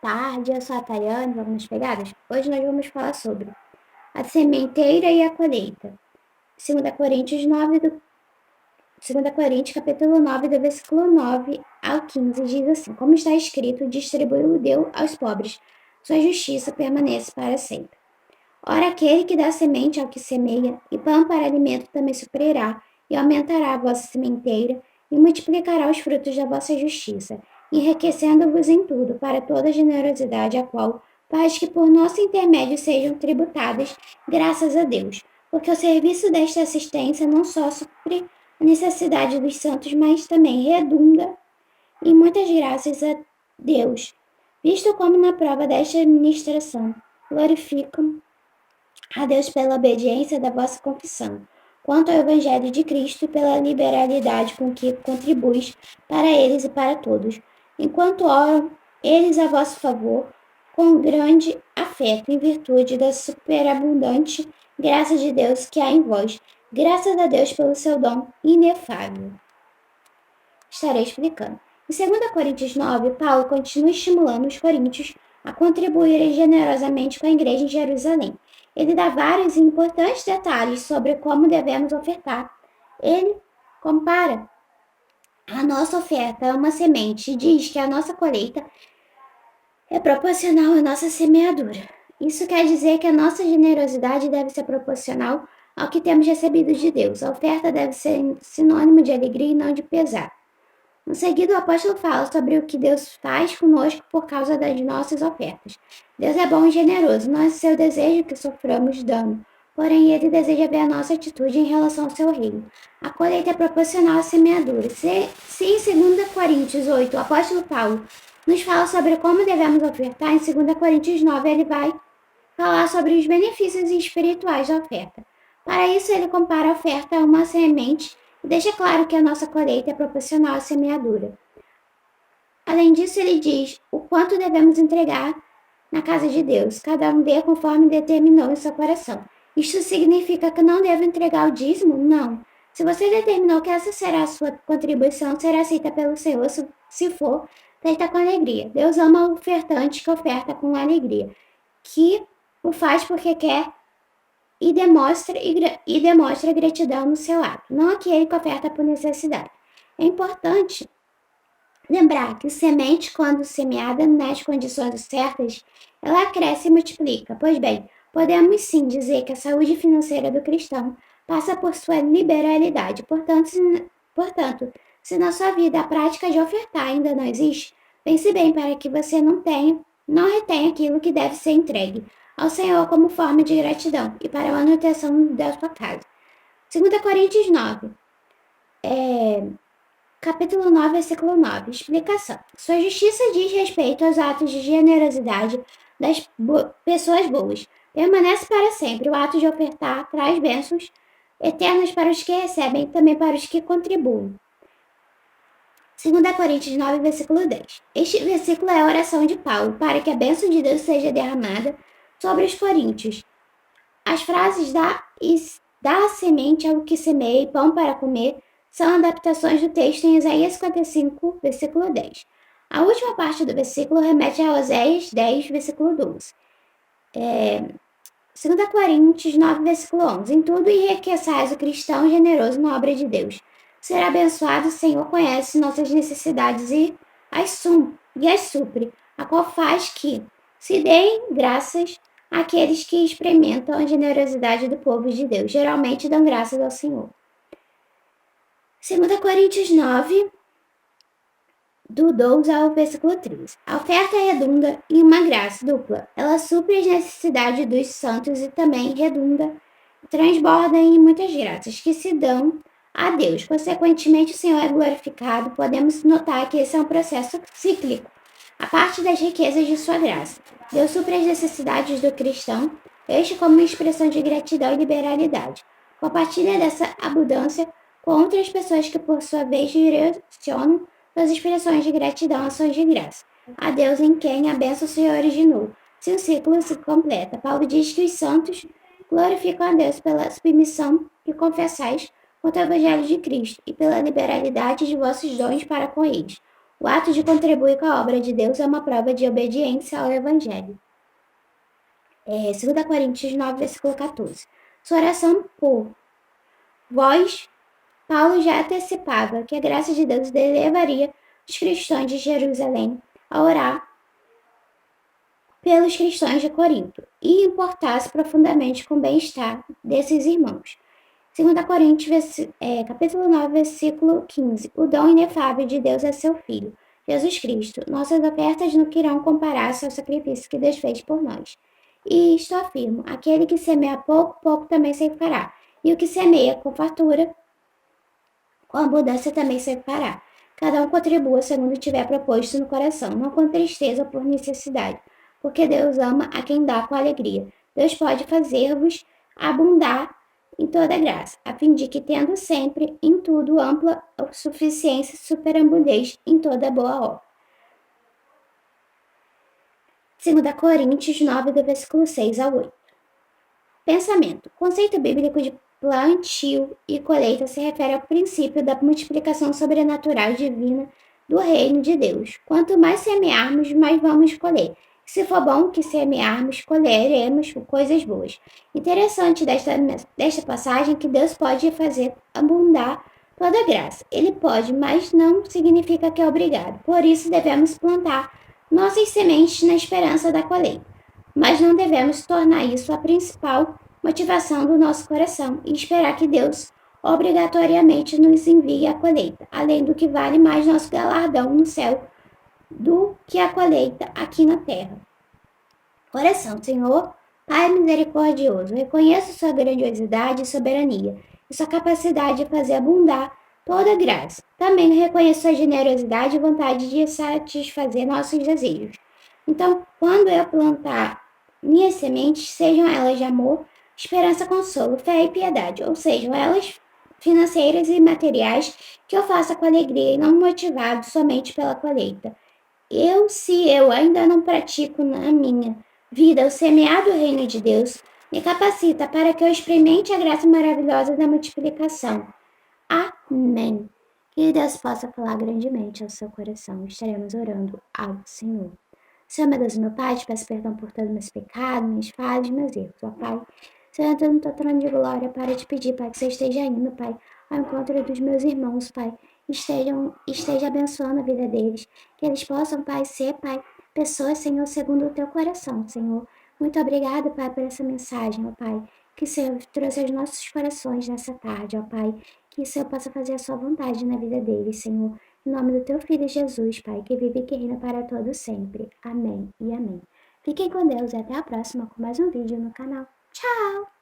tarde, eu sou a Tayane, vamos nas pegadas? Hoje nós vamos falar sobre a sementeira e a colheita. 2 Coríntios 9, 2 Coríntios capítulo 9, do versículo 9 ao 15, diz assim: Como está escrito, distribuiu deu aos pobres, sua justiça permanece para sempre. Ora, aquele que dá semente ao que semeia, e pão para alimento também suprirá, e aumentará a vossa sementeira, e multiplicará os frutos da vossa justiça, enriquecendo-vos em tudo, para toda generosidade, a qual faz que por nosso intermédio sejam tributadas, graças a Deus. Porque o serviço desta assistência não só supre a necessidade dos santos, mas também redunda em muitas graças a Deus, visto como na prova desta administração glorificam a Deus pela obediência da vossa confissão, quanto ao Evangelho de Cristo, pela liberalidade com que contribuis para eles e para todos, enquanto oram eles a vosso favor, com grande afeto, em virtude da superabundante graça de Deus que há em vós. Graças a Deus pelo seu dom inefável. Estarei explicando. Em 2 Coríntios 9, Paulo continua estimulando os coríntios a contribuírem generosamente com a igreja em Jerusalém. Ele dá vários e importantes detalhes sobre como devemos ofertar. Ele compara a nossa oferta a uma semente e diz que a nossa colheita é proporcional à nossa semeadura. Isso quer dizer que a nossa generosidade deve ser proporcional ao que temos recebido de Deus. A oferta deve ser sinônimo de alegria e não de pesar. Em seguida, o apóstolo fala sobre o que Deus faz conosco por causa das nossas ofertas. Deus é bom e generoso, não é seu desejo que soframos dano, porém ele deseja ver a nossa atitude em relação ao seu reino. A colheita é proporcional à semeadura. Se em 2 Coríntios 8 o apóstolo Paulo nos fala sobre como devemos ofertar, em 2 Coríntios 9 ele vai falar sobre os benefícios espirituais da oferta. Para isso, ele compara a oferta a uma semente e deixa claro que a nossa colheita é proporcional à semeadura. Além disso, ele diz o quanto devemos entregar na casa de Deus, cada um dê conforme determinou em seu coração. Isto significa que não devo entregar o dízimo? Não. Se você determinou que essa será a sua contribuição, será aceita pelo Senhor, se for, feita com alegria. Deus ama o ofertante que oferta com alegria, que o faz porque quer e demonstra gratidão no seu ato, não aquele que oferta por necessidade. É importante lembrar que semente, quando semeada nas condições certas, ela cresce e multiplica. Pois bem, podemos sim dizer que a saúde financeira do cristão passa por sua liberalidade. Portanto, se na sua vida a prática de ofertar ainda não existe, pense bem para que você não retenha aquilo que deve ser entregue ao Senhor como forma de gratidão e para a manutenção da sua casa. 2 Coríntios 9, capítulo 9, versículo 9, explicação. Sua justiça diz respeito aos atos de generosidade das pessoas boas. Permanece para sempre. O ato de ofertar traz bênçãos eternas para os que recebem e também para os que contribuem. 2 Coríntios 9, versículo 10. Este versículo é a oração de Paulo para que a bênção de Deus seja derramada sobre os coríntios. As frases dá a semente ao que semeia e pão para comer são adaptações do texto em Isaías 55, versículo 10. A última parte do versículo remete a Oséias 10, versículo 12. 2 Coríntios 9, versículo 11. Em tudo enriqueçais o cristão generoso na obra de Deus. Será abençoado, o Senhor conhece nossas necessidades e as supre, a qual faz que se deem graças àqueles que experimentam a generosidade do povo de Deus. Geralmente dão graças ao Senhor. 2 Coríntios 9, do 12 ao versículo 13. A oferta redunda em uma graça dupla. Ela supre as necessidades dos santos e também transborda em muitas graças que se dão a Deus. Consequentemente, o Senhor é glorificado. Podemos notar que esse é um processo cíclico, a parte das riquezas de sua graça. Deus supre as necessidades do cristão, este como uma expressão de gratidão e liberalidade. Compartilha dessa abundância com outras pessoas que, por sua vez, direcionam suas expressões de gratidão, ações de graça a Deus em quem a bênção se originou. Se o ciclo se completa, Paulo diz que os santos glorificam a Deus pela submissão que confessais quanto ao Evangelho de Cristo e pela liberalidade de vossos dons para com eles. O ato de contribuir com a obra de Deus é uma prova de obediência ao Evangelho. 2 Coríntios 9, versículo 14. Sua oração por vós, Paulo já antecipava que a graça de Deus levaria os cristãos de Jerusalém a orar pelos cristãos de Corinto e importar-se profundamente com o bem-estar desses irmãos. 2 Coríntios, capítulo 9, versículo 15. O dom inefável de Deus é seu Filho, Jesus Cristo. Nossas ofertas não irão comparar-se ao sacrifício que Deus fez por nós. E isto afirmo, aquele que semeia pouco, pouco também ceifará. E o que semeia com fartura, com abundância também ceifará. Cada um contribua segundo tiver proposto no coração, não com tristeza ou por necessidade, porque Deus ama a quem dá com alegria. Deus pode fazer-vos abundar em toda graça, a fim de que, tendo sempre em tudo ampla suficiência, superabundez em toda boa obra. 2 Coríntios 9, do versículo 6 ao 8. Pensamento. Conceito bíblico de plantio e colheita se refere ao princípio da multiplicação sobrenatural divina do reino de Deus. Quanto mais semearmos, mais vamos colher. Se for bom que semearmos, colheremos coisas boas. Interessante desta passagem que Deus pode fazer abundar toda graça. Ele pode, mas não significa que é obrigado. Por isso devemos plantar nossas sementes na esperança da colheita. Mas não devemos tornar isso a principal motivação do nosso coração e esperar que Deus obrigatoriamente nos envie a colheita, além do que vale mais nosso galardão no céu do que a colheita aqui na terra. Oração. Senhor, Pai misericordioso, reconheço sua grandiosidade e soberania e sua capacidade de fazer abundar toda graça. Também reconheço sua generosidade e vontade de satisfazer nossos desejos. Então, quando eu plantar minhas sementes, sejam elas de amor, esperança, consolo, fé e piedade, ou sejam elas financeiras e materiais, que eu faça com alegria e não motivado somente pela colheita. Se eu ainda não pratico na minha vida o semear do reino de Deus, me capacita para que eu experimente a graça maravilhosa da multiplicação. Amém. Que Deus possa falar grandemente ao seu coração. Estaremos orando ao Senhor. Senhor, meu Deus, meu Pai, te peço perdão por todos os meus pecados, minhas falhas, meus erros, ó Pai. Senhor, eu no teu trono de glória para te pedir, Pai, que você esteja indo, Pai, ao encontro dos meus irmãos, Pai. Esteja abençoando a vida deles, que eles possam, Pai, ser, Pai, pessoas, Senhor, segundo o teu coração, Senhor. Muito obrigado, Pai, por essa mensagem, ó Pai, que o Senhor trouxe aos nossos corações nessa tarde, ó Pai, que o Senhor possa fazer a sua vontade na vida deles, Senhor. Em nome do teu Filho Jesus, Pai, que vive e que reina para todos sempre. Amém e amém. Fiquem com Deus e até a próxima com mais um vídeo no canal. Tchau!